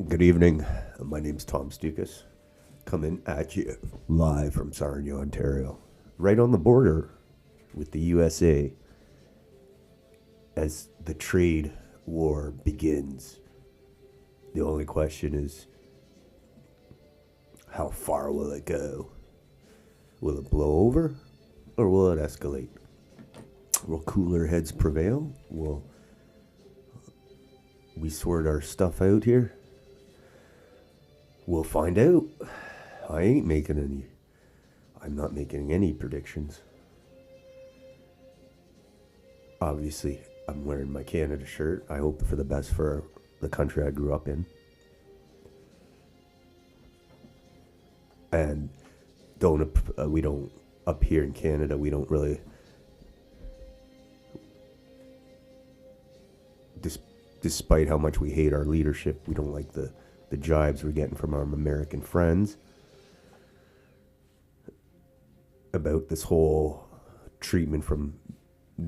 Good evening. My name's Tom Stoukas, coming at you live from Sarnia, Ontario, right on the border with the USA as the trade war begins. The only question is, how far will it go? Will it blow over or will it escalate? Will cooler heads prevail? Will we sort our stuff out here? We'll find out. I'm not making any predictions. Obviously, I'm wearing my Canada shirt. I hope for the best for the country I grew up in. And we don't, up here in Canada, we don't really, despite how much we hate our leadership, we don't like the jibes we're getting from our American friends about this whole treatment from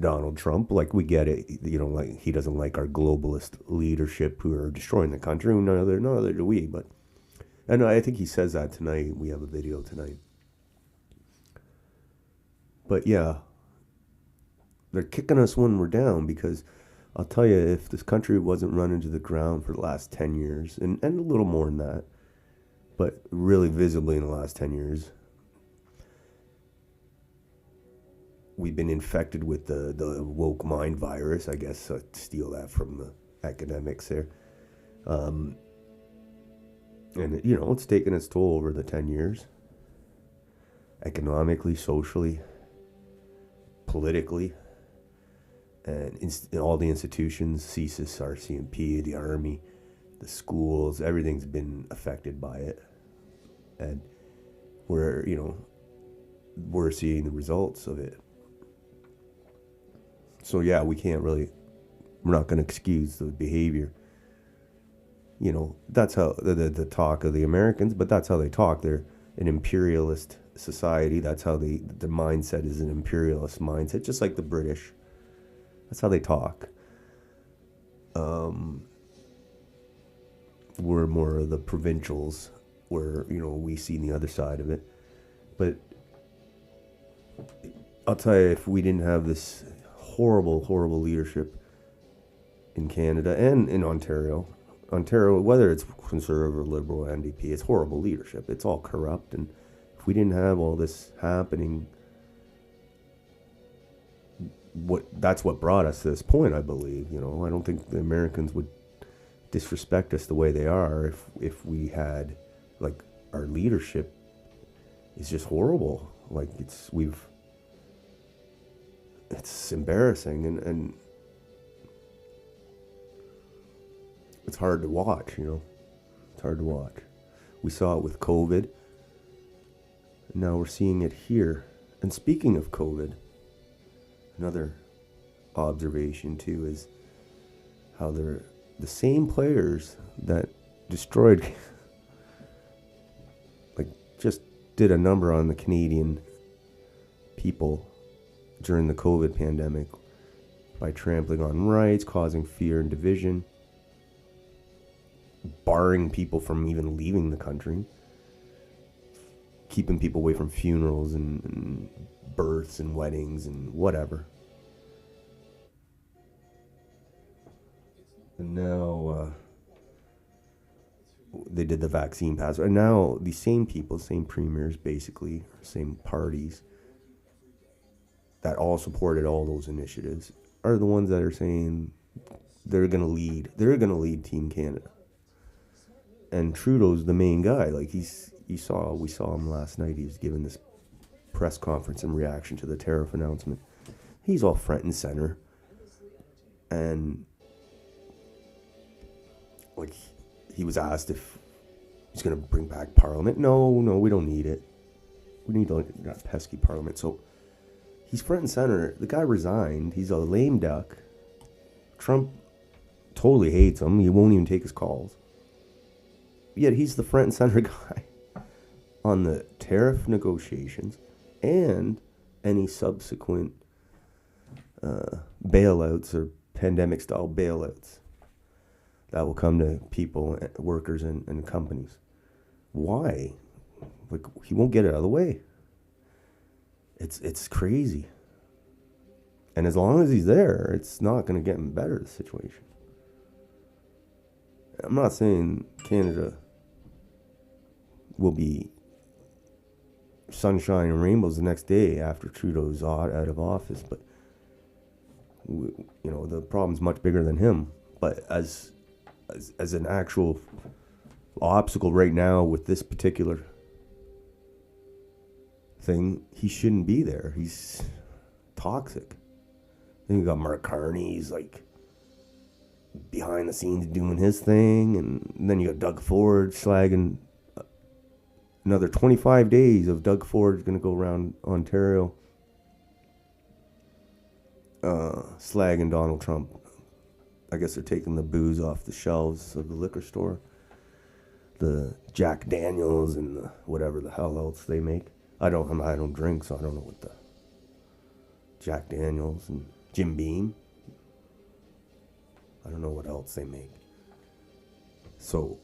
Donald Trump. Like, we get it, like he doesn't like our globalist leadership who are destroying the country. Neither do we. But and I think he says that tonight. We have a video tonight. But yeah, they're kicking us when we're down, because I'll tell you, if this country wasn't run into the ground for the last 10 years, and a little more than that, but really visibly in the last 10 years, we've been infected with the woke mind virus, I guess. I steal that from the academics there. And, it's taken its toll over the 10 years. Economically, socially, politically. And in all the institutions, CSIS, RCMP, the Army, the schools, everything's been affected by it. And we're seeing the results of it. So yeah, we're not going to excuse the behavior. That's how the talk of the Americans, but that's how they talk. They're an imperialist society. That's how the mindset is an imperialist mindset, just like the British. That's how they talk. We're more of the provincials, where, we see the other side of it. But I'll tell you, if we didn't have this horrible, horrible leadership in Canada and in Ontario, whether it's conservative, liberal, NDP, it's horrible leadership. It's all corrupt. And if we didn't have all this happening, that's what brought us to this point, I believe. I don't think the Americans would disrespect us the way they are if we had, like, our leadership is just horrible. Like, it's embarrassing, and it's hard to watch. It's hard to watch. We saw it with COVID, and now we're seeing it here. And speaking of COVID, another observation too is how they're the same players that destroyed, like, just did a number on the Canadian people during the COVID pandemic by trampling on rights, causing fear and division, barring people from even leaving the country, keeping people away from funerals and births and weddings and whatever. And now they did the vaccine pass. And now these same people, same premiers, basically, same parties that all supported all those initiatives, are the ones that are saying they're going to lead. They're going to lead Team Canada. And Trudeau's the main guy. Like, we saw him last night. He was giving this press conference in reaction to the tariff announcement. He's all front and center. And, like, he was asked if he's going to bring back Parliament. No, we don't need it. We need that pesky Parliament. So he's front and center. The guy resigned. He's a lame duck. Trump totally hates him. He won't even take his calls. Yet he's the front and center guy on the tariff negotiations and any subsequent bailouts or pandemic-style bailouts. that will come to people, workers, and companies. Why? Like, he won't get it out of the way. It's crazy. And as long as he's there, it's not going to get him better, the situation. I'm not saying Canada will be sunshine and rainbows the next day after Trudeau's out of office, but the problem's much bigger than him. But as an actual obstacle right now with this particular thing, he shouldn't be there. He's toxic. Then you got Mark Carney, he's like behind the scenes doing his thing, and then you got Doug Ford slagging. Another 25 days of Doug Ford's going to go around Ontario slagging Donald Trump. I guess they're taking the booze off the shelves of the liquor store. The Jack Daniels and the whatever the hell else they make. I don't drink, so I don't know what the Jack Daniels and Jim Beam. I don't know what else they make. So,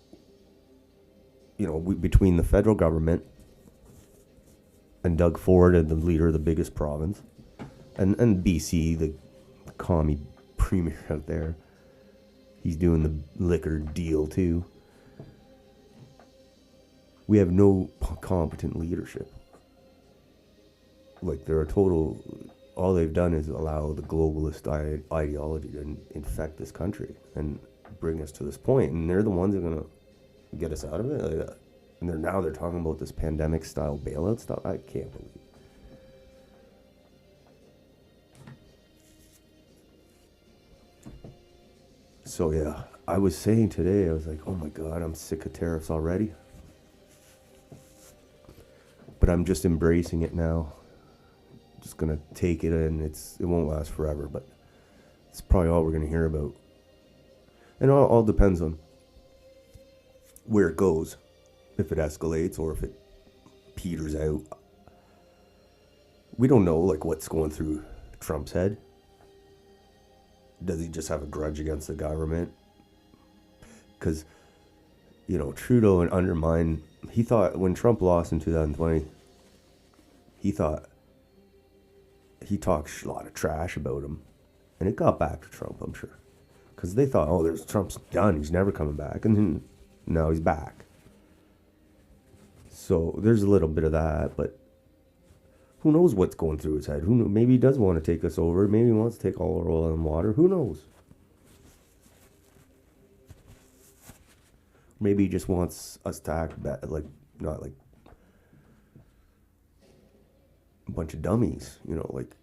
between the federal government and Doug Ford, and the leader of the biggest province, and BC, the commie premier out there, he's doing the liquor deal too. We have no competent leadership. Like, they're all they've done is allow the globalist ideology to infect this country and bring us to this point, and they're the ones that are going to get us out of it. Like, and they're talking about this pandemic style bailout stuff. I can't believe it. So yeah, I was saying today, I was like, oh my God, I'm sick of tariffs already. But I'm just embracing it now. Just gonna take it, and it won't last forever, but it's probably all we're gonna hear about. And all depends on where it goes, if it escalates or if it peters out. We don't know, like, what's going through Trump's head. Does he just have a grudge against the government? Because, Trudeau undermined. He thought when Trump lost in 2020, he talked a lot of trash about him, and it got back to Trump, I'm sure, because they thought, Trump's done, he's never coming back, and then now he's back. So there's a little bit of that, but who knows what's going through his head? Who knows? Maybe he does want to take us over. Maybe he wants to take all our oil and water. Who knows? Maybe he just wants us to act not like a bunch of dummies. Like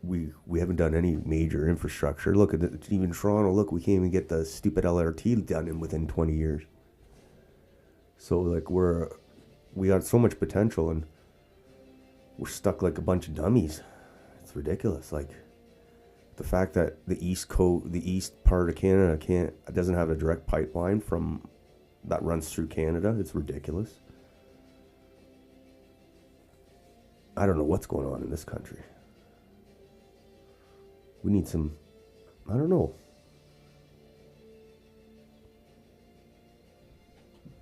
we haven't done any major infrastructure. Look at it, even Toronto. Look, we can't even get the stupid LRT done within 20 years. So like we got so much potential, and we're stuck like a bunch of dummies. It's ridiculous. Like the fact that the east part of Canada doesn't have a direct pipeline that runs through Canada. It's ridiculous. I don't know what's going on in this country. We need I don't know.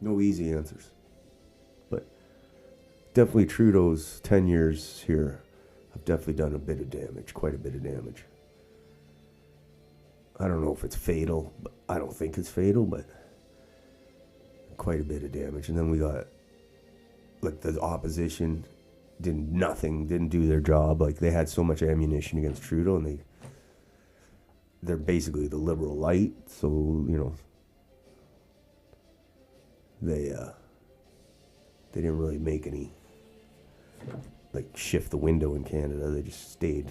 No easy answers. But definitely Trudeau's 10 years here have definitely done quite a bit of damage. I don't know if it's fatal, but I don't think it's fatal, but quite a bit of damage. And then we got, like, the opposition didn't do their job. Like, they had so much ammunition against Trudeau, and they're basically the liberal light, so, they didn't really make any, like, shift the window in Canada. They just stayed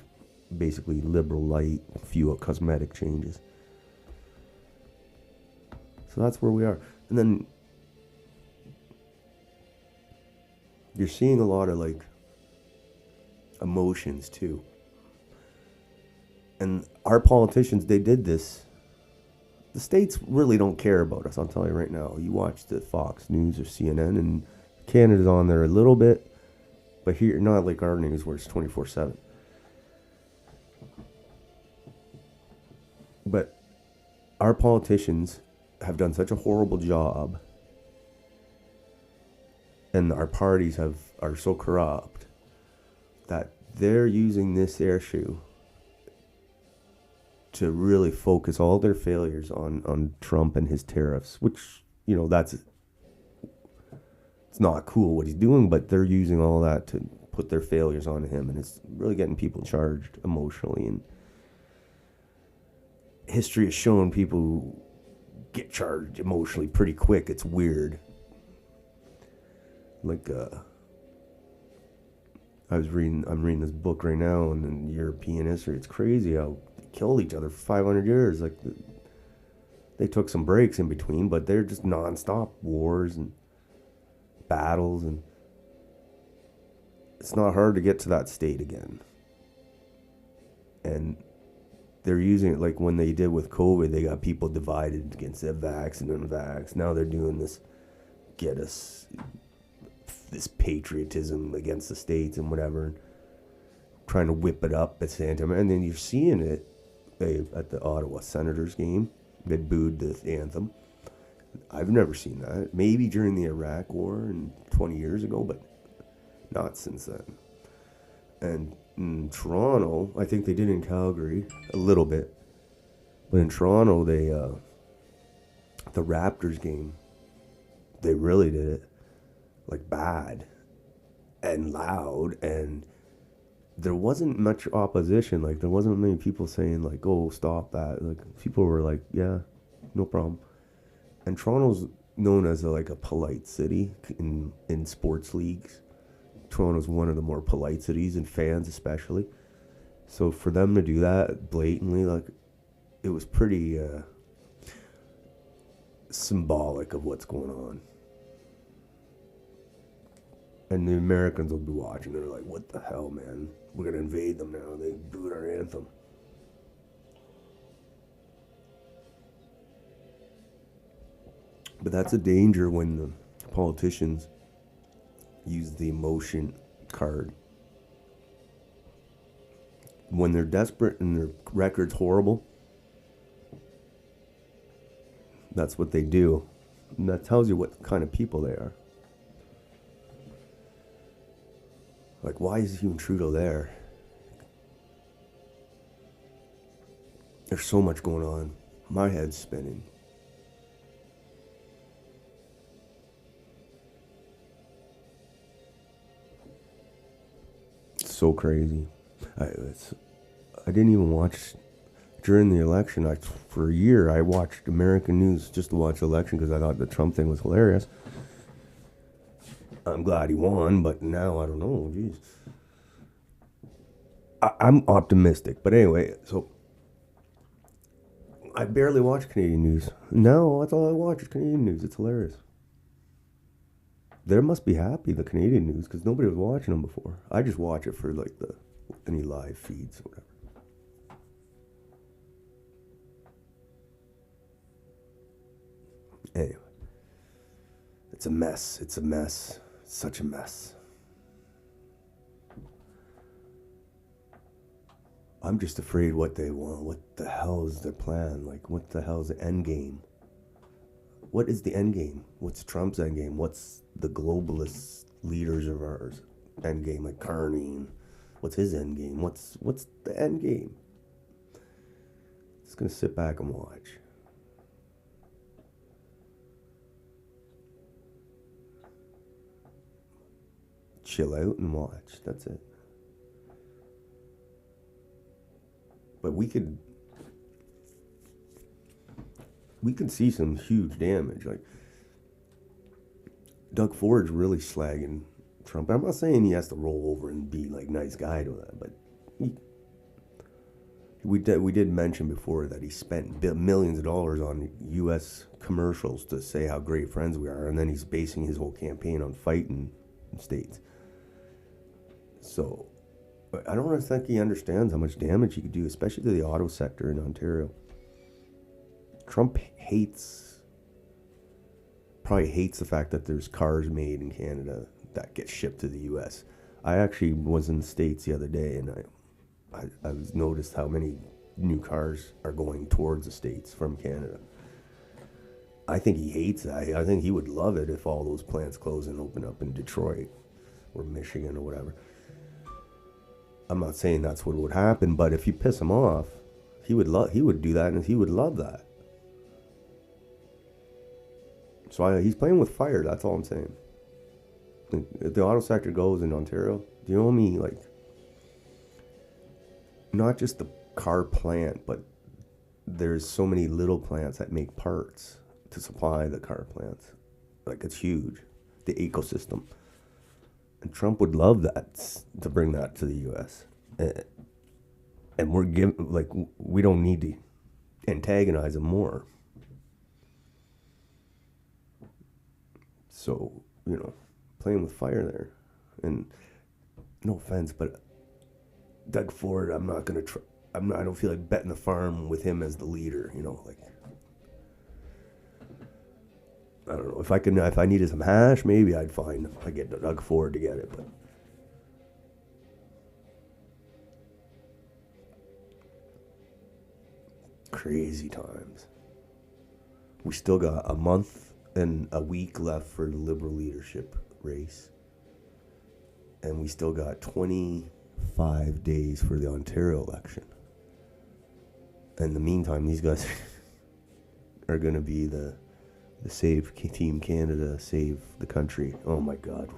basically liberal light, a few cosmetic changes. So that's where we are. And then you're seeing a lot of, like, emotions too. And our politicians, they did this. The states really don't care about us, I'll tell you right now. You watch the Fox News or CNN, and Canada's on there a little bit, but here, not like our news where it's 24/7. But our politicians have done such a horrible job, and our parties are so corrupt that they're using this issue to really focus all their failures on Trump and his tariffs, which, it's not cool what he's doing, but they're using all that to put their failures on him, and it's really getting people charged emotionally. And history has shown people who get charged emotionally pretty quick. It's weird. Like, I'm reading this book right now, and in European history, it's crazy how they killed each other for 500 years. Like, they took some breaks in between, but they're just nonstop wars and battles, and it's not hard to get to that state again. And they're using it like when they did with COVID. They got people divided against the vax and unvax. Now they're doing this, this patriotism against the states and whatever, and trying to whip it up at the same time. And then you're seeing it at the Ottawa Senators game. They booed the anthem. I've never seen that. Maybe during the Iraq War and 20 years ago, but not since then. And in Toronto, I think they did in Calgary a little bit, but in Toronto, the Raptors game, they really did it like bad and loud, and there wasn't much opposition. Like, there wasn't many people saying like, "Oh, stop that." Like, people were like, "Yeah, no problem." And Toronto's known as a polite city in sports leagues. Toronto's one of the more polite cities, and fans especially. So for them to do that blatantly, it was pretty symbolic of what's going on. And the Americans will be watching. They're like, "What the hell, man? We're gonna invade them now. They booed our anthem." But that's a danger when the politicians use the emotion card. When they're desperate and their record's horrible, that's what they do. And that tells you what kind of people they are. Like, why is even Trudeau there? There's so much going on. My head's spinning. So crazy. I didn't even watch during the election. For a year I watched American news just to watch the election because I thought the Trump thing was hilarious. I'm glad he won, but now I don't know. Jeez, I'm optimistic, but anyway. So I barely watch Canadian news. No, that's all I watch is Canadian news. It's hilarious. They must be happy, the Canadian news, because nobody was watching them before. I just watch it for any live feeds or whatever. Anyway, it's a mess. It's a mess. It's such a mess. I'm just afraid what they want. What the hell is their plan? Like, what the hell is the end game? What is the end game? What's Trump's end game? What's the globalist leaders of ours end game? Like Carney, what's his end game? What's the end game? Just gonna sit back and watch. Chill out and watch. That's it. But we could see some huge damage. Like, Doug Ford's really slagging Trump. I'm not saying he has to roll over and be like nice guy to that, but we did mention before that he spent millions of dollars on U.S. commercials to say how great friends we are, and then he's basing his whole campaign on fighting states. So I don't really think he understands how much damage he could do, especially to the auto sector in Ontario. Trump probably hates the fact that there's cars made in Canada that get shipped to the U.S. I actually was in the States the other day, and I was noticed how many new cars are going towards the States from Canada. I think he hates that. I think he would love it if all those plants close and open up in Detroit or Michigan or whatever. I'm not saying that's what would happen, but if you piss him off, he would do that, and he would love that. So he's playing with fire. That's all I'm saying. If the auto sector goes in Ontario, do you know what I mean? Like, not just the car plant, but there's so many little plants that make parts to supply the car plants. Like, it's huge, the ecosystem. And Trump would love that, to bring that to the U.S. And we don't need to antagonize him more. So, playing with fire there. And no offense, but Doug Ford, I don't feel like betting the farm with him as the leader, I don't know. If I needed some hash, maybe I'd get Doug Ford to get it, but crazy times. We still got a month and a week left for the Liberal leadership race. And we still got 25 days for the Ontario election. In the meantime, these guys are going to be the Save Team Canada, save the country. Oh my God.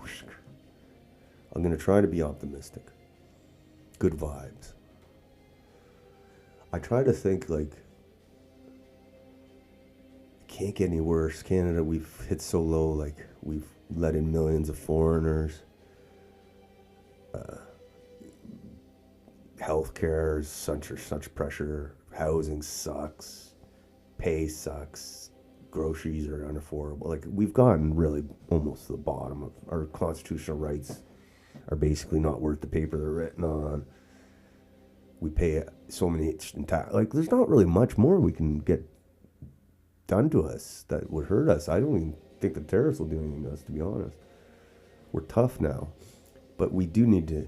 I'm going to try to be optimistic. Good vibes. I try to think it can't get any worse. Canada, we've hit so low, we've let in millions of foreigners. Healthcare is such pressure. Housing sucks. Pay sucks. Groceries are unaffordable. We've gotten really almost to the bottom of our constitutional rights. Are basically not worth the paper they're written on. We pay so many there's not really much more we can get done to us that would hurt us. I don't even think the terrorists will do anything to us, to be honest. We're tough now, but we do need to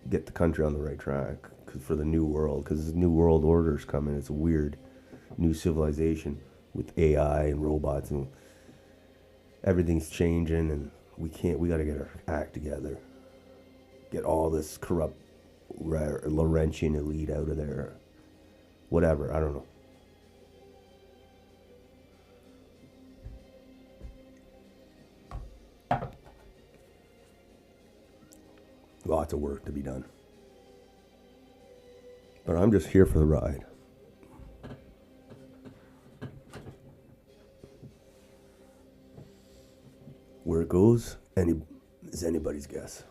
get the country on the right track for the new world, because the new world order's coming. It's a weird new civilization with AI and robots, and everything's changing, and we got to get our act together. Get all this corrupt Laurentian elite out of there. Whatever, I don't know. Lots of work to be done. But I'm just here for the ride. Where it goes is anybody's guess.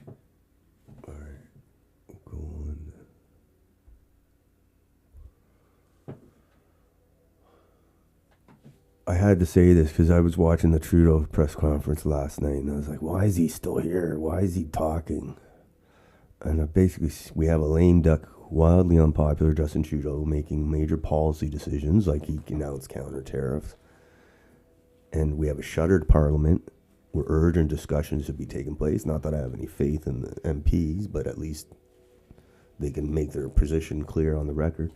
All right, we'll go on. I had to say this because I was watching the Trudeau press conference last night, and I was like, why is he still here? Why is he talking? And basically, we have a lame duck, wildly unpopular Justin Trudeau making major policy decisions, like he announced counter tariffs. And we have a shuttered parliament where urgent discussions should be taking place. Not that I have any faith in the MPs, but at least they can make their position clear on the record.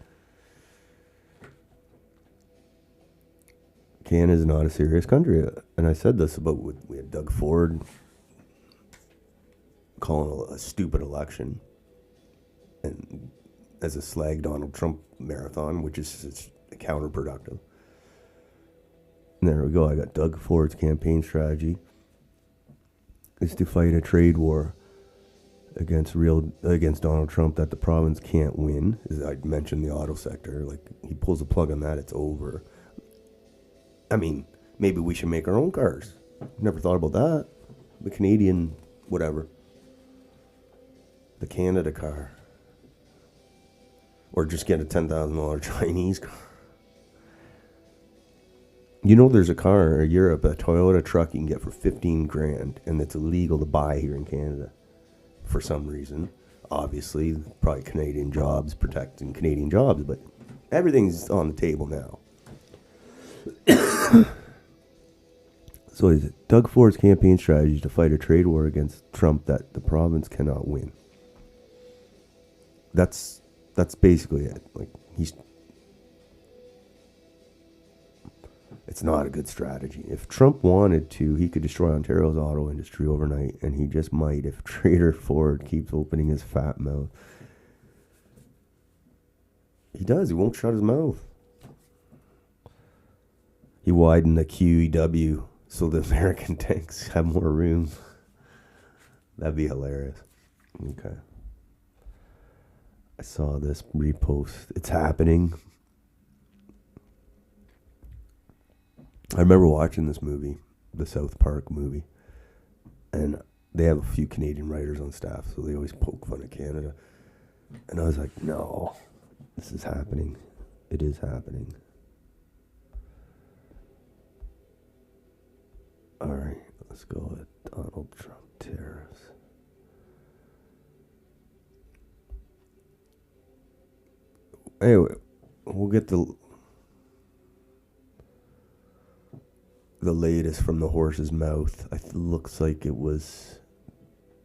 Canada's not a serious country. And I said this about, we had Doug Ford calling a stupid election and as a slag Donald Trump marathon, which is counterproductive. And there we go. I got Doug Ford's campaign strategy is to fight a trade war against Donald Trump that the province can't win. As I mentioned, the auto sector, he pulls the plug on that, it's over. I mean, maybe we should make our own cars. Never thought about that. The Canadian, whatever. The Canada car. Or just get a $10,000 Chinese car. There's a car in Europe, a Toyota truck you can get for $15,000, and it's illegal to buy here in Canada for some reason. Obviously, probably Canadian jobs, protecting Canadian jobs, but everything's on the table now. So is it Doug Ford's campaign strategy to fight a trade war against Trump that the province cannot win? That's basically it. Like it's not a good strategy. If Trump wanted to, he could destroy Ontario's auto industry overnight, and he just might if Trader Ford keeps opening his fat mouth. He does. He won't shut his mouth. He widened the QEW so the American tanks have more room. That'd be hilarious. Okay. I saw this repost. It's happening. I remember watching this movie, the South Park movie, and they have a few Canadian writers on staff, so they always poke fun at Canada. And I was like, no, this is happening. It is happening. All right, let's go with Donald Trump tariffs. Anyway, we'll get the latest from the horse's mouth. Looks like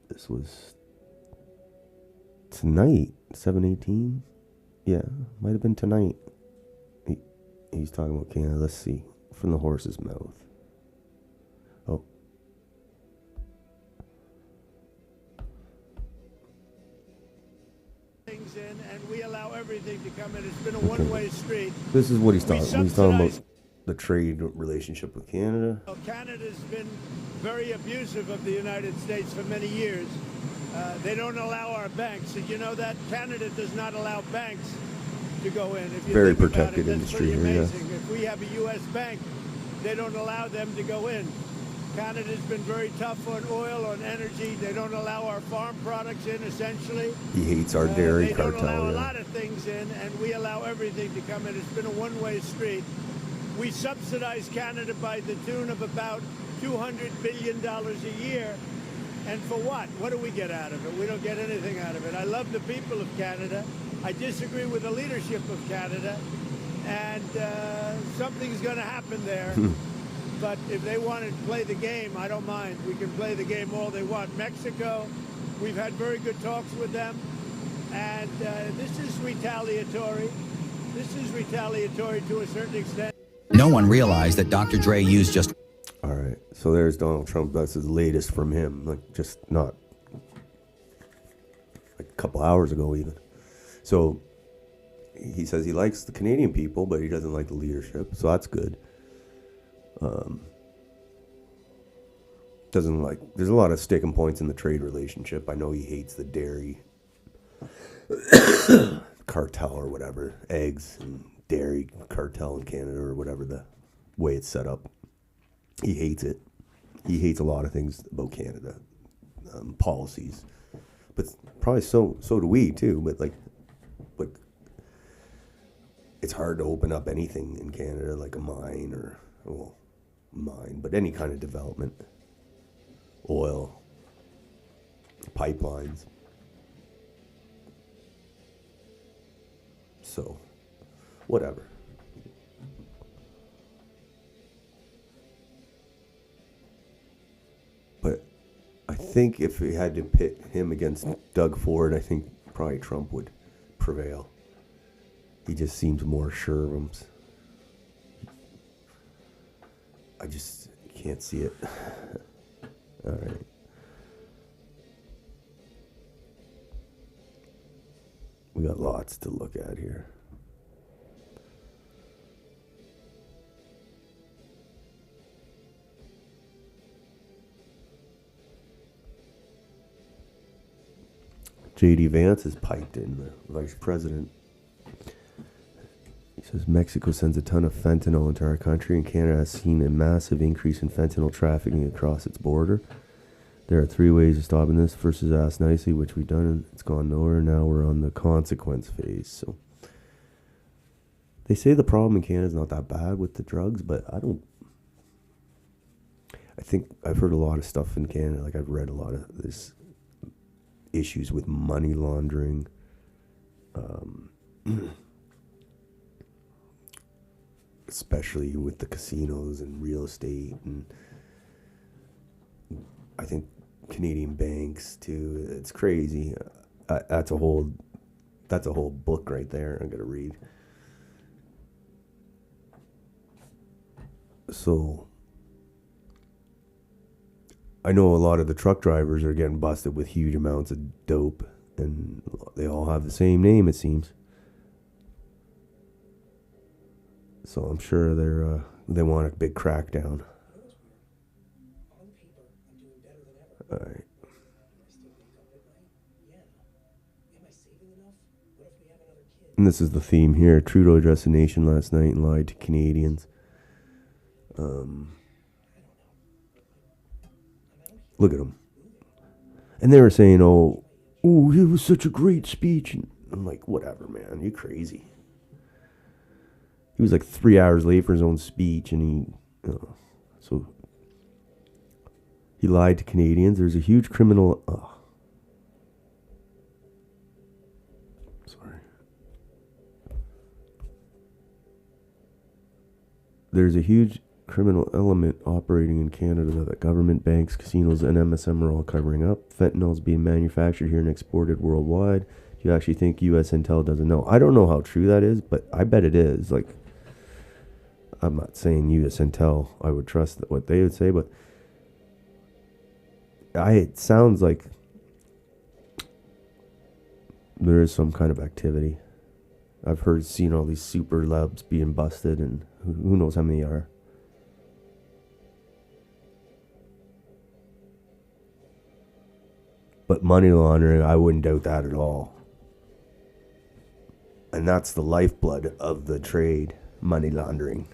this was tonight, 7/18. Yeah, might have been tonight. He's talking about Canada. Let's see, from the horse's mouth. Oh. Things in, and we allow everything to come in. It's been a one-way street. This is what he's talking about. He's talking about the trade relationship with Canada. Canada's been very abusive of the United States for many years. They don't allow our banks. Did you know that? Canada does not allow banks to go in. If you very think protected about it, that's pretty industry. amazing. Yeah. If we have a U.S. bank, they don't allow them to go in. Canada's been very tough on oil, on energy. They don't allow our farm products in, essentially. He hates our dairy cartel. They don't allow a lot of things in, and we allow everything to come in. It's been a one-way street. We subsidize Canada by the tune of about $200 billion a year. And for what? What do we get out of it? We don't get anything out of it. I love the people of Canada. I disagree with the leadership of Canada. And something's going to happen there. But if they want to play the game, I don't mind. We can play the game all they want. Mexico, we've had very good talks with them. And this is retaliatory. This is retaliatory to a certain extent. No one realized that Dr. Dre used just... All right, so there's Donald Trump. That's his latest from him, like just not like a couple hours ago even. So he says he likes the Canadian people, but he doesn't like the leadership, so that's good. Doesn't like, there's a lot of sticking points in the trade relationship. I know he hates the dairy cartel or whatever, eggs and dairy cartel in Canada or whatever the way it's set up. He hates it. He hates a lot of things about Canada, policies, but probably so do we too. But like it's hard to open up anything in Canada, like a mine or but any kind of development, oil, pipelines. So, whatever. But I think if we had to pit him against Doug Ford, I think probably Trump would prevail. He just seems more sure of him. I just can't see it. All right. We got lots to look at here. J.D. Vance is piped in, the vice president. He says Mexico sends a ton of fentanyl into our country, and Canada has seen a massive increase in fentanyl trafficking across its border. There are 3 ways of stopping this. First is ask nicely, which we've done, and it's gone nowhere. Now we're on the consequence phase. So they say the problem in Canada is not that bad with the drugs, but I think I've heard a lot of stuff in Canada. Like I've read a lot of this issues with money laundering, especially with the casinos and real estate, and I think Canadian banks too. It's crazy. That's a whole book right there. I'm gonna read. So I know a lot of the truck drivers are getting busted with huge amounts of dope, and they all have the same name, it seems. So I'm sure they want a big crackdown. All right. And this is the theme here. Trudeau addressed the nation last night and lied to Canadians. Look at him. And they were saying, oh, it was such a great speech. And I'm like, whatever, man. You crazy. He was like 3 hours late for his own speech, and so he lied to Canadians. There's a huge criminal. Sorry. There's a huge criminal element operating in Canada that government, banks, casinos, and MSM are all covering up. Fentanyl is being manufactured here and exported worldwide. Do you actually think U.S. intel doesn't know? I don't know how true that is, but I bet it is. Like, I'm not saying U.S. intel, I would trust what they would say, but it sounds like there is some kind of activity. I've seen all these super labs being busted, and who knows how many are. But money laundering, I wouldn't doubt that at all. And that's the lifeblood of the trade, money laundering.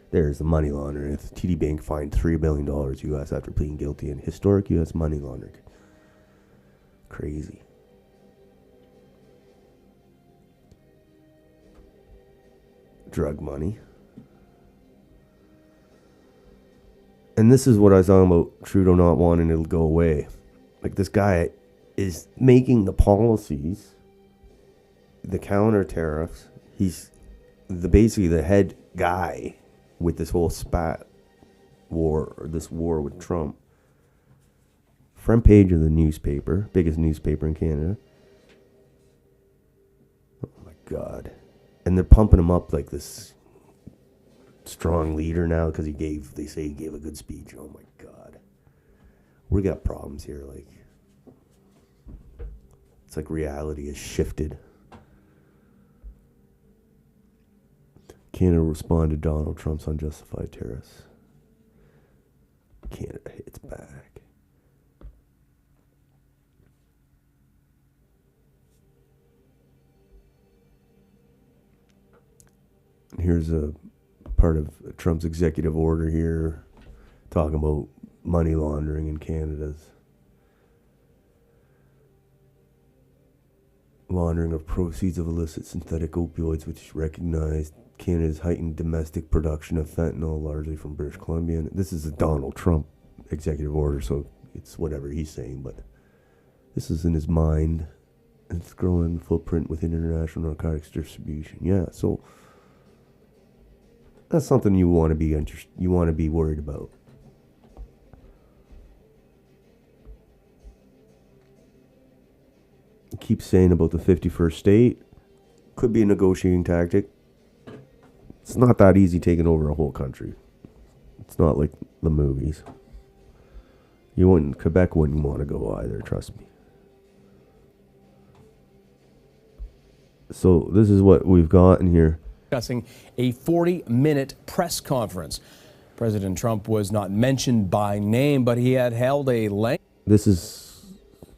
There's the money laundering. TD Bank fined $3 billion U.S. after pleading guilty in historic U.S. money laundering. Crazy. Drug money. And this is what I was talking about, Trudeau not wanting it to go away. Like, this guy is making the policies, the counter tariffs. He's basically the head guy with this whole this war with Trump. Front page of the newspaper, biggest newspaper in Canada. Oh my God. And they're pumping him up like this strong leader now because they say he gave a good speech. Oh my God. We got problems here. Like, it's like reality has shifted. Canada responded to Donald Trump's unjustified tariffs. Canada hits back. Here's a part of Trump's executive order here talking about money laundering in Canada's laundering of proceeds of illicit synthetic opioids, which recognized Canada's heightened domestic production of fentanyl, largely from British Columbia. And this is a Donald Trump executive order, so it's whatever he's saying, but this is in his mind. It's growing footprint within international narcotics distribution. Yeah, so that's something you want to be worried about. Keep saying about the 51st state. Could be a negotiating tactic. It's not that easy taking over a whole country. It's not like the movies. Quebec wouldn't want to go either, trust me. So this is what we've got in here. Discussing a 40-minute press conference. President Trump was not mentioned by name, but he had held a length. This is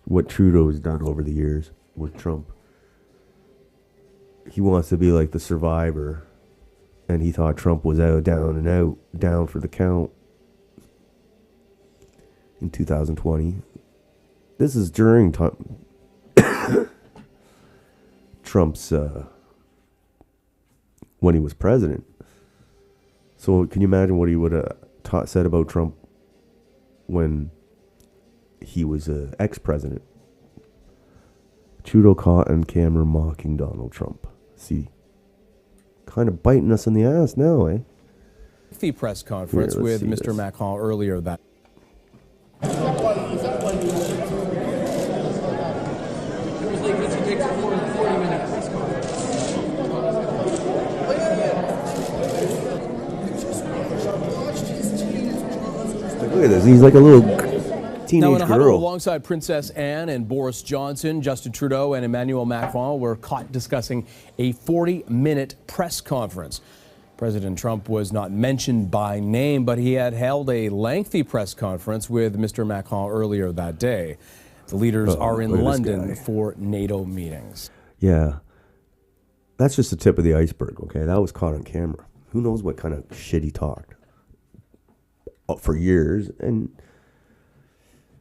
what Trudeau has done over the years with Trump. He wants to be like the survivor, and he thought Trump was down for the count in 2020. This is during Trump's when he was president. So can you imagine what he would have said about Trump when he was an ex-president? Trudeau caught on camera mocking Donald Trump. See, kind of biting us in the ass now, eh? The press conference with Mr. Macron earlier that. Look at this. He's like a little teenage Now, in a huddle girl. alongside Princess Anne and Boris Johnson, Justin Trudeau and Emmanuel Macron were caught discussing a 40-minute press conference. President Trump was not mentioned by name, but he had held a lengthy press conference with Mr. Macron earlier that day. The leaders are in London for NATO meetings. Yeah. That's just the tip of the iceberg, okay? That was caught on camera. Who knows what kind of shit he talked for years. And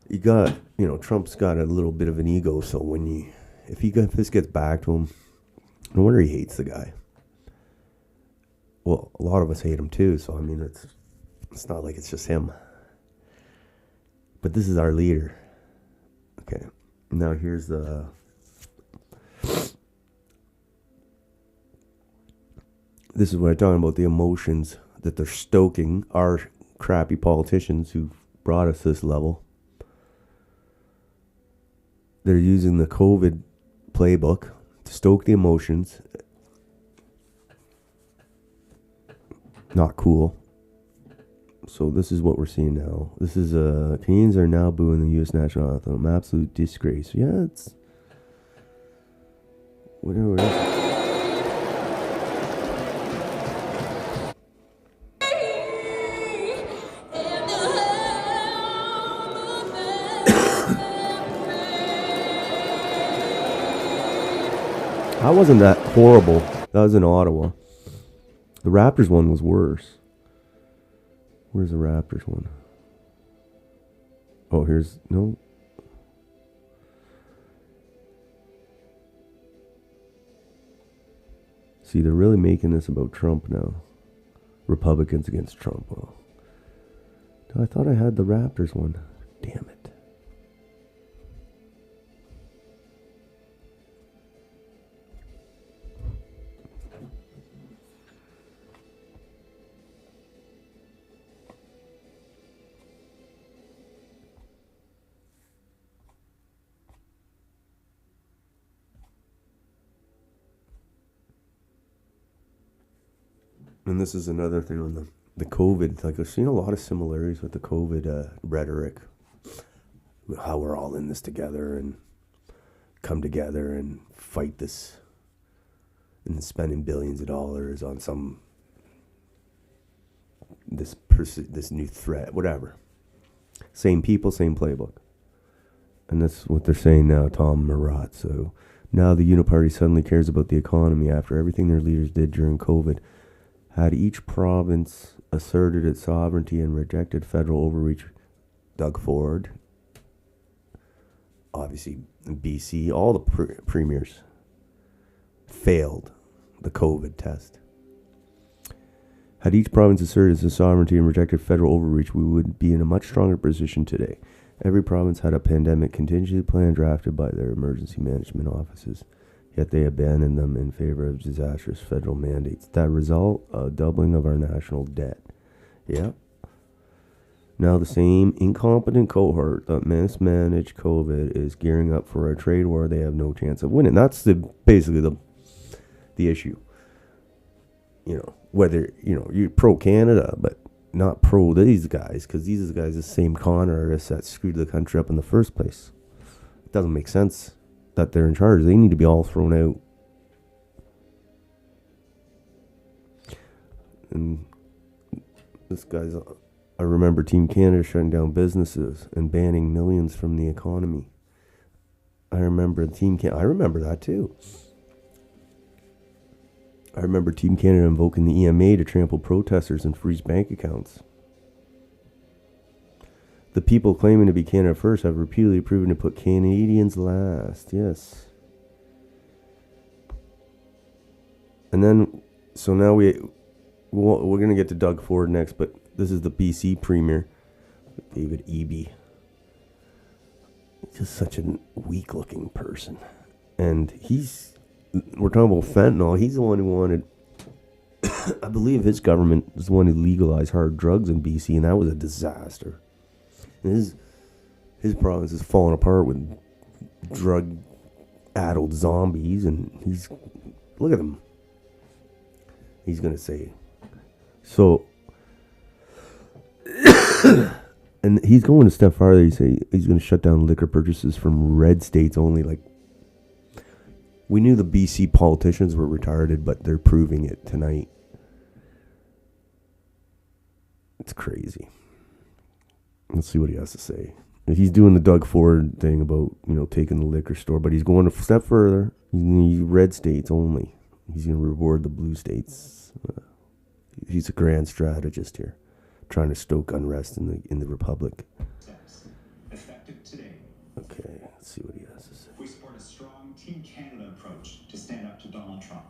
you got, Trump's got a little bit of an ego, so if this gets back to him, no wonder he hates the guy. Well, a lot of us hate him too, so I mean, it's not like it's just him. But this is our leader. Okay, now here's this is what I'm talking about, the emotions that they're stoking, our crappy politicians who brought us this level. They're using the COVID playbook to stoke the emotions. Not cool. So this is what we're seeing now. This is Canadians are now booing the U.S. national anthem. Absolute disgrace. Yeah, it's whatever it is. That wasn't that horrible. That was in Ottawa. The Raptors one was worse. Where's the Raptors one? Oh, no. See, they're really making this about Trump now. Republicans against Trump. Oh. I thought I had the Raptors one. Damn it. And this is another thing on the COVID. Like, I've seen a lot of similarities with the COVID rhetoric. How we're all in this together and come together and fight this. And spending billions of dollars on this new threat, whatever. Same people, same playbook. And that's what they're saying now, Tom Marat. So now the Uniparty suddenly cares about the economy after everything their leaders did during COVID. Had each province asserted its sovereignty and rejected federal overreach, Doug Ford, obviously BC, all the premiers failed the COVID test. Had each province asserted its sovereignty and rejected federal overreach, we would be in a much stronger position today. Every province had a pandemic contingency plan drafted by their emergency management offices. Yet they abandoned them in favor of disastrous federal mandates. That result, a doubling of our national debt. Yep. Now the same incompetent cohort that mismanaged COVID is gearing up for a trade war they have no chance of winning. That's basically the issue. Whether, you're pro-Canada, but not pro these guys, because these guys are the same con artists that screwed the country up in the first place. It doesn't make sense that they're in charge. They need to be all thrown out. And this guy's, I remember Team Canada shutting down businesses and banning millions from the economy. I remember I remember that too. I remember Team Canada invoking the EMA to trample protesters and freeze bank accounts. The people claiming to be Canada first have repeatedly proven to put Canadians last. Yes. And then, so now we're going to get to Doug Ford next, but this is the BC Premier, David Eby. He's just such a weak-looking person. And we're talking about fentanyl. He's the one who wanted, I believe his government was the one who legalized hard drugs in BC, and that was a disaster. His province is falling apart with drug-addled zombies, and look at him. He's gonna say, so, and he's going a step farther. He's gonna shut down liquor purchases from red states only. Like, we knew the BC politicians were retarded, but they're proving it tonight. It's crazy. Let's see what he has to say. He's doing the Doug Ford thing about, taking the liquor store, but he's going a step further. He's red states only. He's going to reward the blue states. He's a grand strategist here, trying to stoke unrest in the Republic. Effective today. Okay, let's see what he has to say. We support a strong Team Canada approach to stand up to Donald Trump.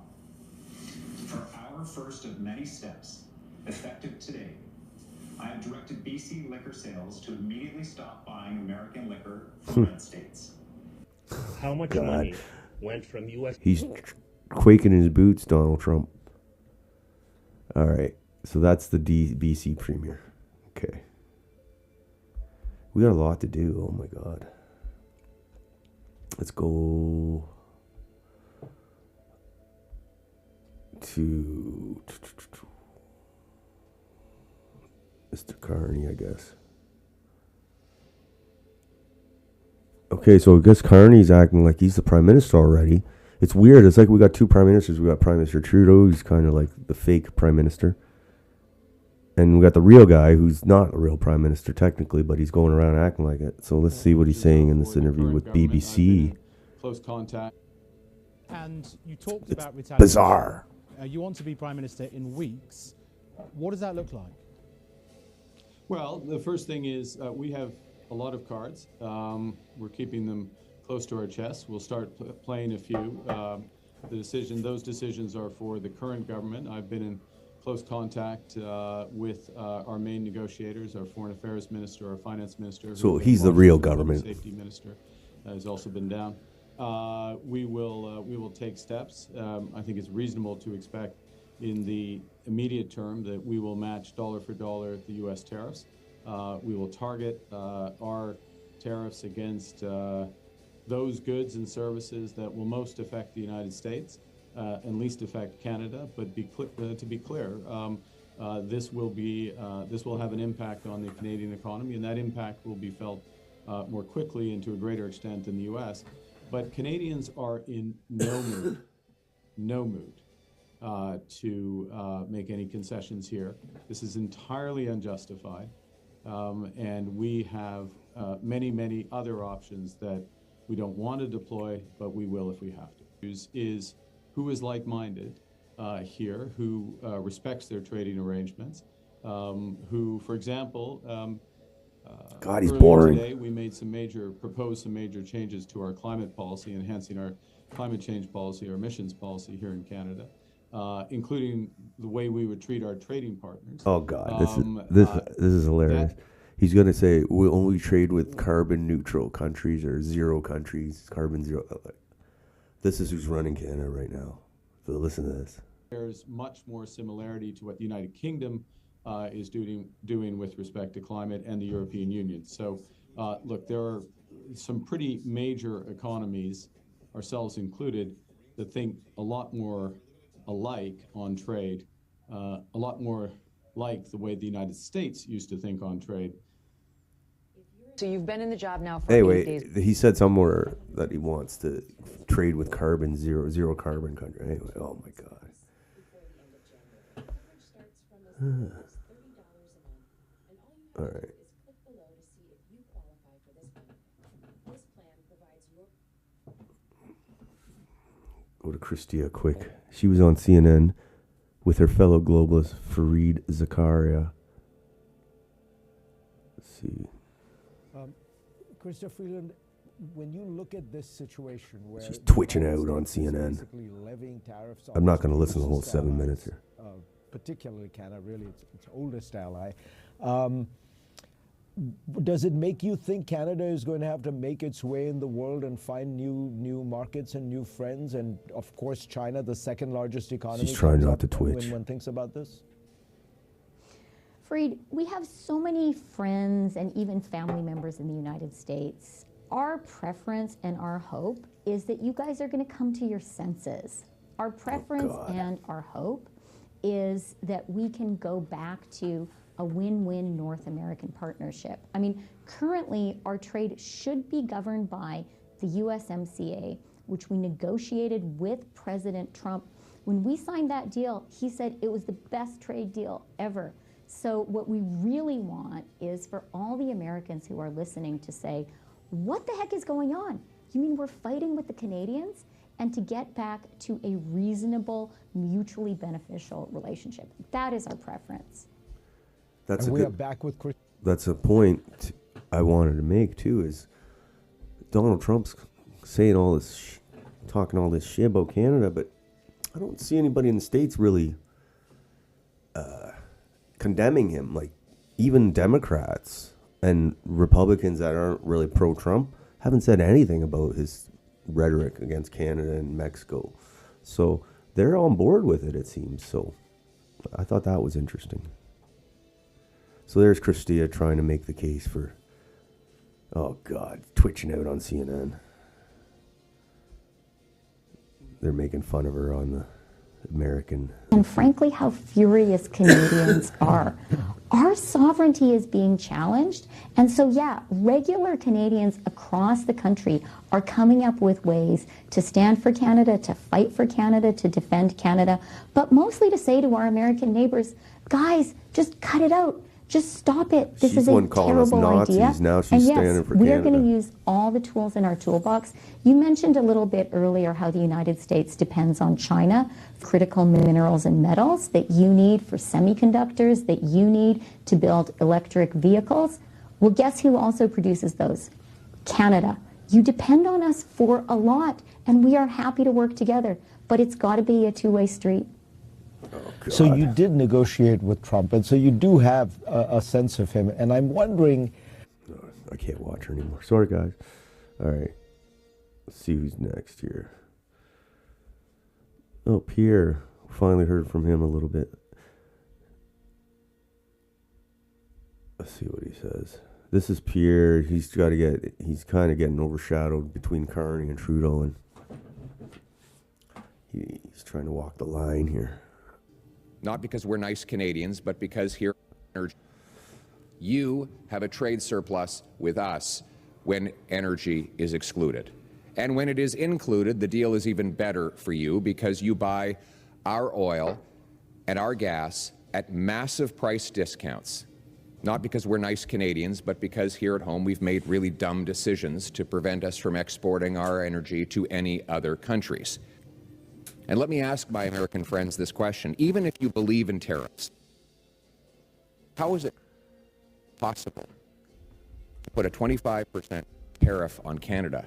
For our first of many steps, effective today, I have directed BC liquor sales to immediately stop buying American liquor from red states. How much money went from U.S. He's quaking in his boots, Donald Trump. All right, so that's the BC Premier. Okay. We got a lot to do. Oh, my God. Let's go to Mr. Carney, I guess. Okay, so I guess Carney's acting like he's the prime minister already. It's weird. It's like we got two prime ministers. We got Prime Minister Trudeau, who's kind of like the fake prime minister. And we got the real guy, who's not a real prime minister technically, but he's going around acting like it. So let's see what he's saying in this interview with BBC. Close contact. And you talked about retaliation. Bizarre. You want to be prime minister in weeks. What does that look like? Well, the first thing is we have a lot of cards. We're keeping them close to our chest. We'll start playing a few. Those decisions are for the current government. I've been in close contact with our main negotiators, our foreign affairs minister, our finance minister. So he's the real government. Safety minister has also been down. We will take steps. I think it's reasonable to expect in the immediate term that we will match dollar for dollar the U.S. tariffs. We will target our tariffs against those goods and services that will most affect the United States and least affect Canada. But to be clear, this will have an impact on the Canadian economy, and that impact will be felt more quickly and to a greater extent in the U.S. But Canadians are in no mood to make any concessions here. This is entirely unjustified, and we have many other options that we don't want to deploy, but we will if we have to. Is who is like-minded here, who respects their trading arrangements, who, for example, God, he's boring. Today, we proposed some major changes to our climate policy, enhancing our climate change policy, our emissions policy here in Canada, including the way we would treat our trading partners. Oh God, this is hilarious. He's gonna say we'll only trade with carbon neutral countries or zero countries, carbon zero. This is who's running Canada right now. So listen to this. There's much more similarity to what the United Kingdom is doing with respect to climate and the European Union. So, look, there are some pretty major economies, ourselves included, that think a lot more alike on trade, a lot more like the way the United States used to think on trade. So you've been in the job now for 8 days. He said somewhere that he wants to trade with zero carbon country. Anyway, oh my God. All right. Go to Christia quick. She was on CNN with her fellow globalist Fareed Zakaria. Let's see. Christopher Freeland, when you look at this situation where she's twitching out on CNN. I'm not going to listen to the whole 7 minutes here. Particularly Canada, really its oldest ally. Does it make you think Canada is going to have to make its way in the world and find new markets and new friends? And of course, China, the second largest economy. She's trying not to twitch. When one thinks about this. Fareed, we have so many friends and even family members in the United States. Our preference and our hope is that you guys are going to come to your senses. Our preference and our hope is that we can go back to a win-win North American partnership. I mean, currently our trade should be governed by the USMCA, which we negotiated with President Trump. When we signed that deal, he said it was the best trade deal ever. So what we really want is for all the Americans who are listening to say, what the heck is going on? You mean we're fighting with the Canadians? And to get back to a reasonable, mutually beneficial relationship. That is our preference. That's and we are back with Chris. That's a point I wanted to make too, is Donald Trump's saying all this, talking all this shit about Canada, but I don't see anybody in the States really condemning him. Like, even Democrats and Republicans that aren't really pro-Trump haven't said anything about his rhetoric against Canada and Mexico. So they're on board with it, it seems. So I thought that was interesting. So there's Christia trying to make the case for, oh God, twitching out on CNN. They're making fun of her on the American. And frankly, how furious Canadians are. Our sovereignty is being challenged. And so, yeah, regular Canadians across the country are coming up with ways to stand for Canada, to fight for Canada, to defend Canada, but mostly to say to our American neighbors, guys, just cut it out. Just stop it. This is a terrible idea. Now she's and yes, standing for we Canada. are going to use all the tools in our toolbox. You mentioned a little bit earlier how the United States depends on China, critical minerals and metals that you need for semiconductors, that you need to build electric vehicles. Well, guess who also produces those? Canada. You depend on us for a lot, and we are happy to work together, but it's got to be a two-way street. Oh, so you did negotiate with Trump, and so you do have a sense of him. And I'm wondering... I can't watch her anymore. Sorry, guys. All right. Let's see who's next here. Oh, Pierre. Finally heard from him a little bit. Let's see what he says. This is Pierre. He's kind of getting overshadowed between Carney and Trudeau, and he's trying to walk the line here. Not because we're nice Canadians, but because here you have a trade surplus with us when energy is excluded. And when it is included, the deal is even better for you because you buy our oil and our gas at massive price discounts. Not because we're nice Canadians, but because here at home we've made really dumb decisions to prevent us from exporting our energy to any other countries. And let me ask my American friends this question. Even if you believe in tariffs, how is it possible to put a 25% tariff on Canada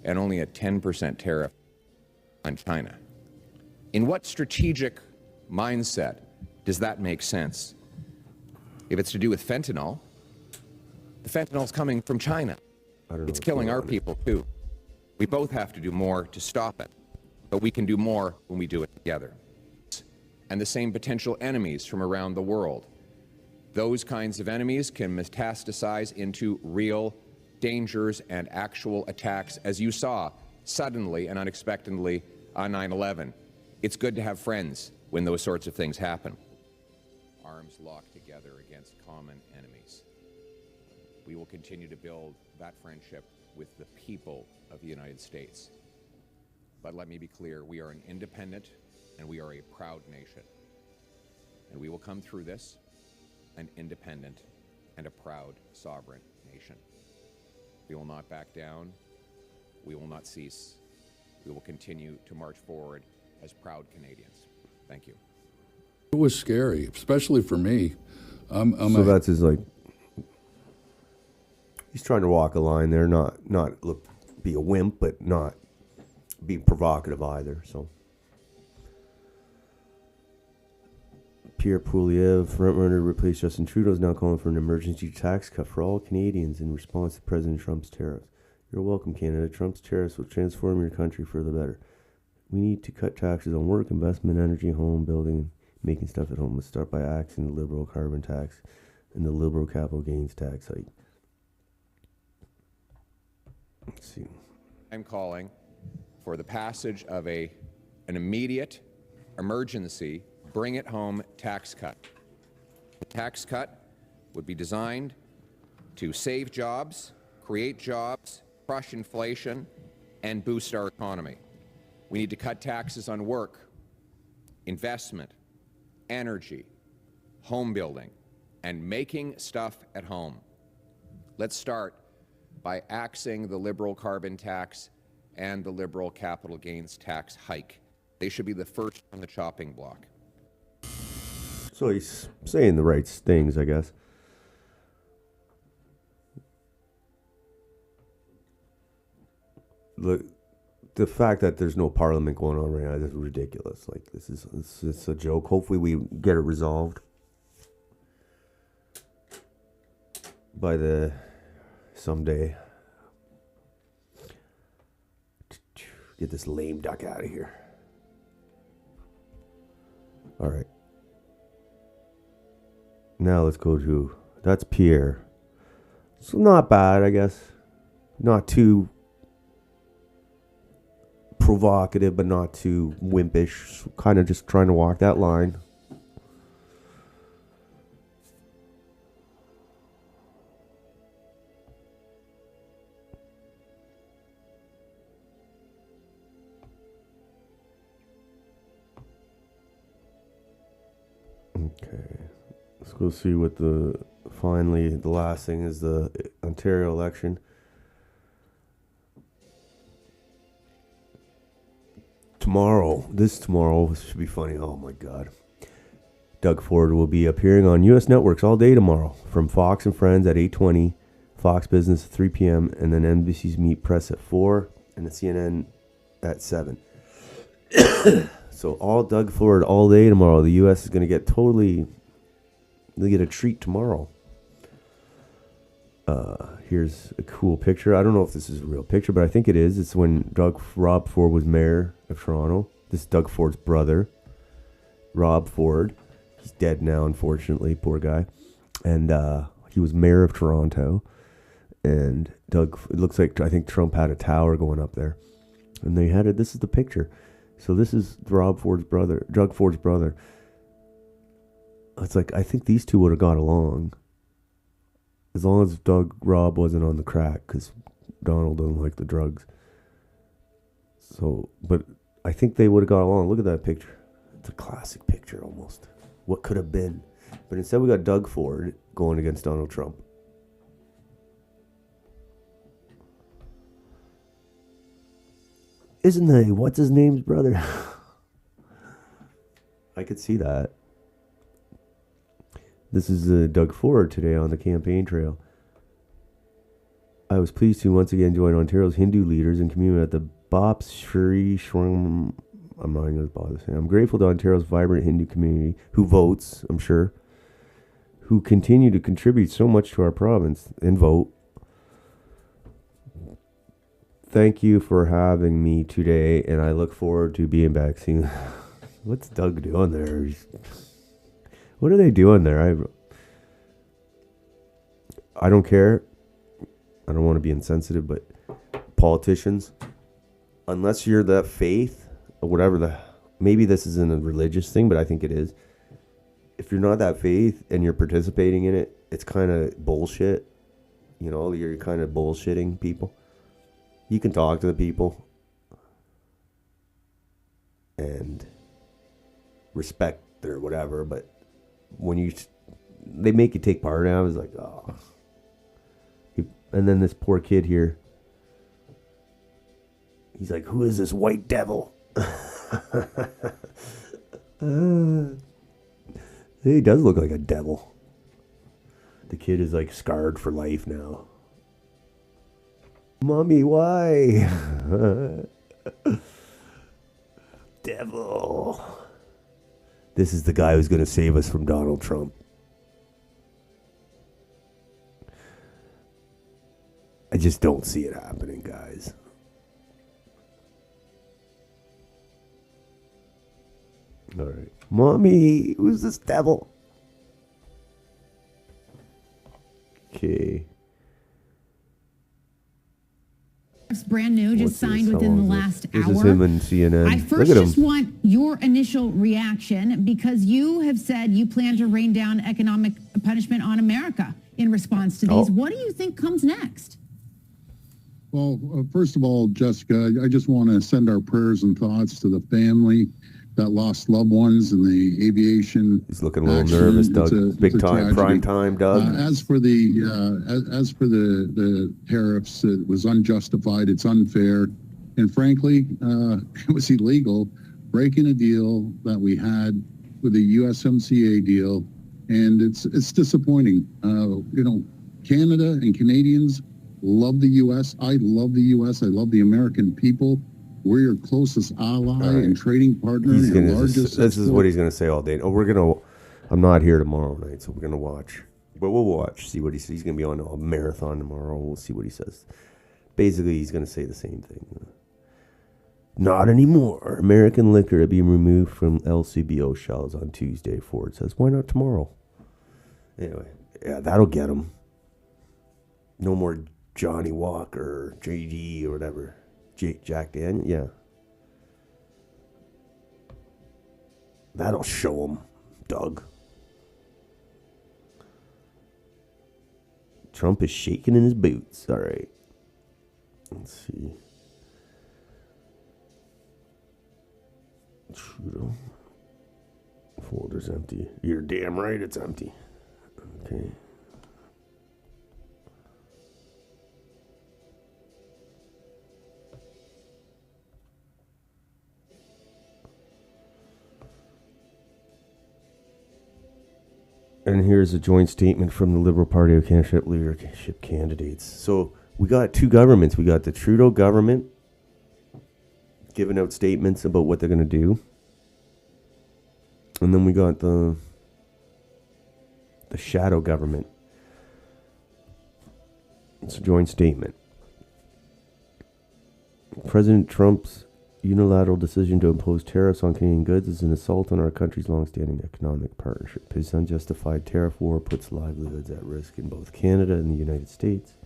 and only a 10% tariff on China? In what strategic mindset does that make sense? If it's to do with fentanyl, the fentanyl's coming from China. It's killing our people too. We both have to do more to stop it. But we can do more when we do it together. And the same potential enemies from around the world. Those kinds of enemies can metastasize into real dangers and actual attacks, as you saw suddenly and unexpectedly on 9/11. It's good to have friends when those sorts of things happen. Arms locked together against common enemies. We will continue to build that friendship with the people of the United States. But let me be clear, we are an independent and we are a proud nation. And we will come through this an independent and a proud sovereign nation. We will not back down. We will not cease. We will continue to march forward as proud Canadians. Thank you. It was scary, especially for me. So that's his, like, he's trying to walk a line there, not look, be a wimp, but not be provocative either. So Pierre Poilievre, frontrunner to replace Justin Trudeau, is now calling for an emergency tax cut for all Canadians in response to President Trump's tariffs. You're welcome, Canada. Trump's tariffs will transform your country for the better. We need to cut taxes on work, investment, energy, home building, Making stuff at home. Let's start by axing the liberal carbon tax and the liberal capital gains tax hike. Let's see. I'm calling for the passage of an immediate emergency bring it home tax cut. The tax cut would be designed to save jobs, create jobs, crush inflation, and boost our economy. We need to cut taxes on work, investment, energy, home building, and making stuff at home. Let's start by axing the liberal carbon tax and the liberal capital gains tax hike. They should be the first on the chopping block. So he's saying the right things, I guess. Look, the fact that there's no parliament going on right now is ridiculous. Like, this is a joke. Hopefully we get it resolved by the someday. Get this lame duck out of here. All right. Now let's go to, that's Pierre. So not bad, I guess. Not too provocative, but not too wimpish. So kind of just trying to walk that line. Okay. Let's go see what finally, the last thing is the Ontario election. This should be funny. Oh my God. Doug Ford will be appearing on U.S. networks all day tomorrow, from Fox and Friends at 8:20, Fox Business at 3 p.m., and then NBC's Meet Press at 4, and the CNN at 7. So all Doug Ford all day tomorrow. The U.S. is going to get they get a treat tomorrow. Here's a cool picture. I don't know if this is a real picture, but I think it is. It's when Rob Ford was mayor of Toronto. This is Doug Ford's brother, Rob Ford. He's dead now, unfortunately, poor guy. And he was mayor of Toronto. And it looks like, I think Trump had a tower going up there. And they had it. This is the picture. So this is Doug Ford's brother. It's like, I think these two would have got along. As long as Rob wasn't on the crack, because Donald doesn't like the drugs. So, but I think they would have got along. Look at that picture. It's a classic picture almost. What could have been. But instead we got Doug Ford going against Donald Trump. Isn't they? What's his name's brother? I could see that. This is Doug Ford today on the campaign trail. I was pleased to once again join Ontario's Hindu leaders and community at the Bops Shri Shwam. I'm not even going to bother saying. I'm grateful to Ontario's vibrant Hindu community, who votes, I'm sure, who continue to contribute so much to our province and vote. Thank you for having me today, and I look forward to being back soon. What's Doug doing there? What are they doing there? I don't care. I don't want to be insensitive, but politicians, unless you're that faith or whatever maybe this isn't a religious thing, but I think it is. If you're not that faith and you're participating in it, it's kind of bullshit. You know, you're kind of bullshitting people. You can talk to the people and respect their whatever, but when they make you take part in it, I was like, oh. And then this poor kid here, he's like, who is this white devil? He does look like a devil. The kid is like scarred for life now. Mommy, why? Devil. This is the guy who's going to save us from Donald Trump. I just don't see it happening, guys. All right. Mommy, who's this devil? Okay. It's brand new, just signed within the last hour. This is him and CNN. I first just want your initial reaction because you have said you plan to rain down economic punishment on America in response to these. What do you think comes next? Well, first of all, Jessica, I just want to send our prayers and thoughts to the family that lost loved ones in the aviation. He's looking a little nervous, Doug. Big time, prime time, Doug. As for the tariffs, it was unjustified. It's unfair, and frankly, it was illegal, breaking a deal that we had with the USMCA deal, and it's disappointing. Canada and Canadians love the U.S. I love the U.S. I love the American people. We're your closest ally and trading partner. This is what he's going to say all day. I'm not here tomorrow night, so we're going to watch. But we'll watch, see what he says. He's going to be on a marathon tomorrow. We'll see what he says. Basically, he's going to say the same thing. Not anymore. American liquor to be removed from LCBO shelves on Tuesday, Ford says. Why not tomorrow? Anyway, yeah, that'll get him. No more Johnny Walker, JD, or whatever. Jack Daniel, yeah. That'll show him, Doug. Trump is shaking in his boots. All right. Let's see. Trudeau. Folder's empty. You're damn right it's empty. Okay. And here's a joint statement from the Liberal Party of Canada leadership candidates. So we got two governments. We got the Trudeau government giving out statements about what they're going to do. And then we got the shadow government. It's a joint statement. President Trump's unilateral decision to impose tariffs on Canadian goods is an assault on our country's long-standing economic partnership. His unjustified tariff war puts livelihoods at risk in both Canada and the United States.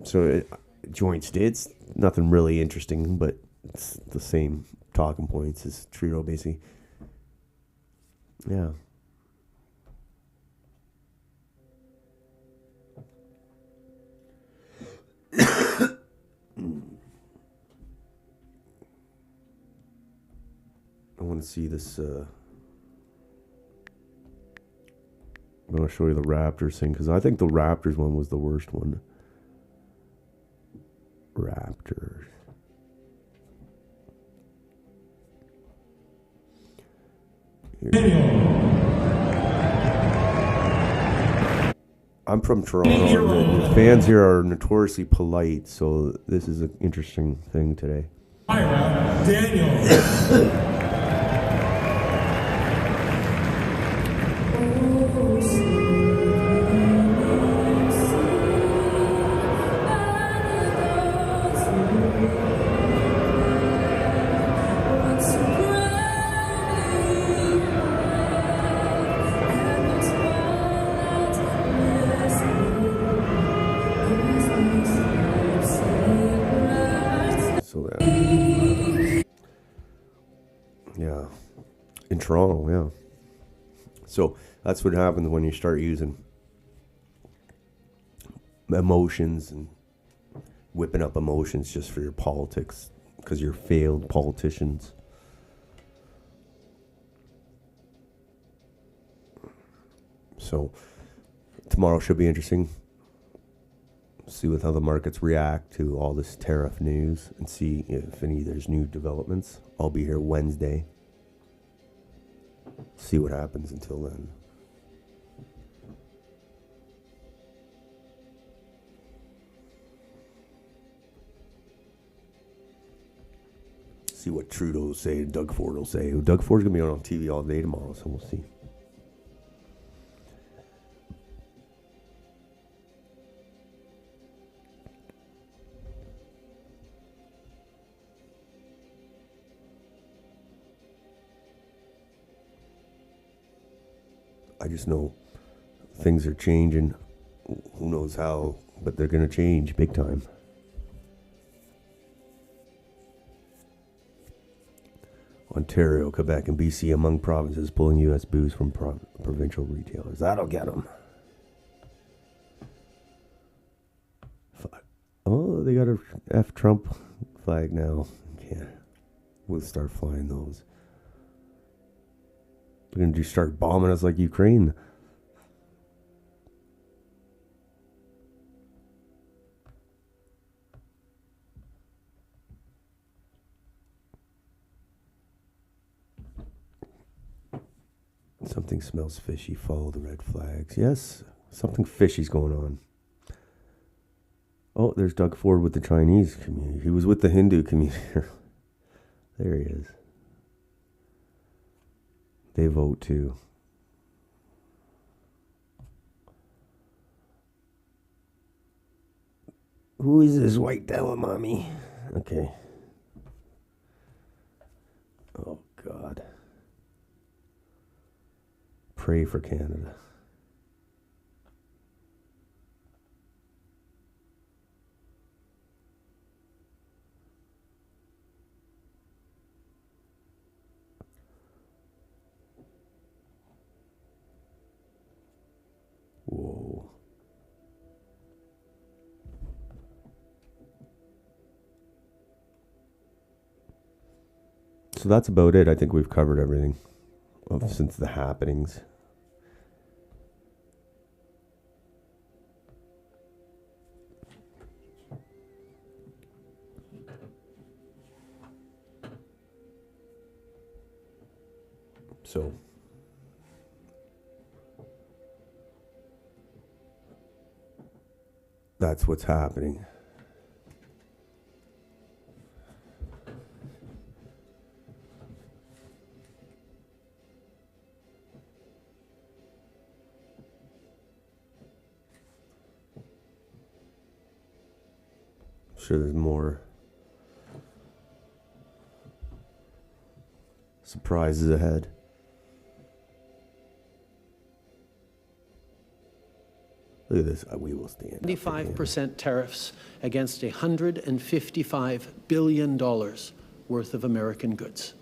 So, joint states, nothing really interesting, but it's the same talking points as Trudeau, basically. Yeah. I want to see this. I'm going to show you the Raptors thing, because I think the Raptors one was the worst one. Raptors. I'm from Toronto, and the fans here are notoriously polite, so this is an interesting thing today. Daniel. Yeah, in Toronto, yeah. So that's what happens when you start using emotions and whipping up emotions just for your politics, because you're failed politicians. So tomorrow should be interesting. See with how the markets react to all this tariff news and see if there's new developments. I'll be here Wednesday. See what happens until then. See see what Trudeau will say, Doug Ford will say. Doug Ford's going to be on TV all day tomorrow, so we'll see. I just know things are changing. Who knows how, but they're going to change big time. Ontario, Quebec, and BC among provinces pulling U.S. booze from provincial retailers. That'll get them. Oh, they got a F Trump flag now. Yeah, we'll start flying those. They're going to just start bombing us like Ukraine. Something smells fishy. Follow the red flags. Yes, something fishy's going on. Oh, there's Doug Ford with the Chinese community. He was with the Hindu community. There he is. They vote too. Who is this white devil, mommy? Okay. Oh, God. Pray for Canada. Whoa. So that's about it. I think we've covered everything since the happenings. So that's what's happening. Sure, there's more surprises ahead. Look at this. We will stand. 25% tariffs against $155 billion worth of American goods.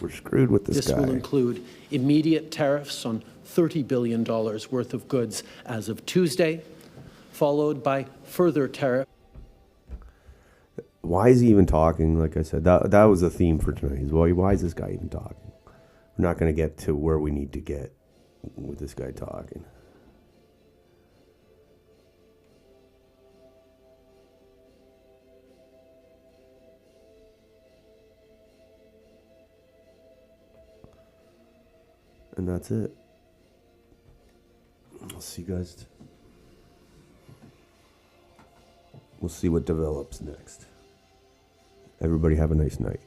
We're screwed with this guy. This will include immediate tariffs on $30 billion worth of goods as of Tuesday, followed by further tariffs. Why is he even talking? Like I said, that was the theme for tonight. Why is this guy even talking? We're not going to get to where we need to get with this guy talking. And that's it. I'll see you guys. We'll see what develops next. Everybody have a nice night.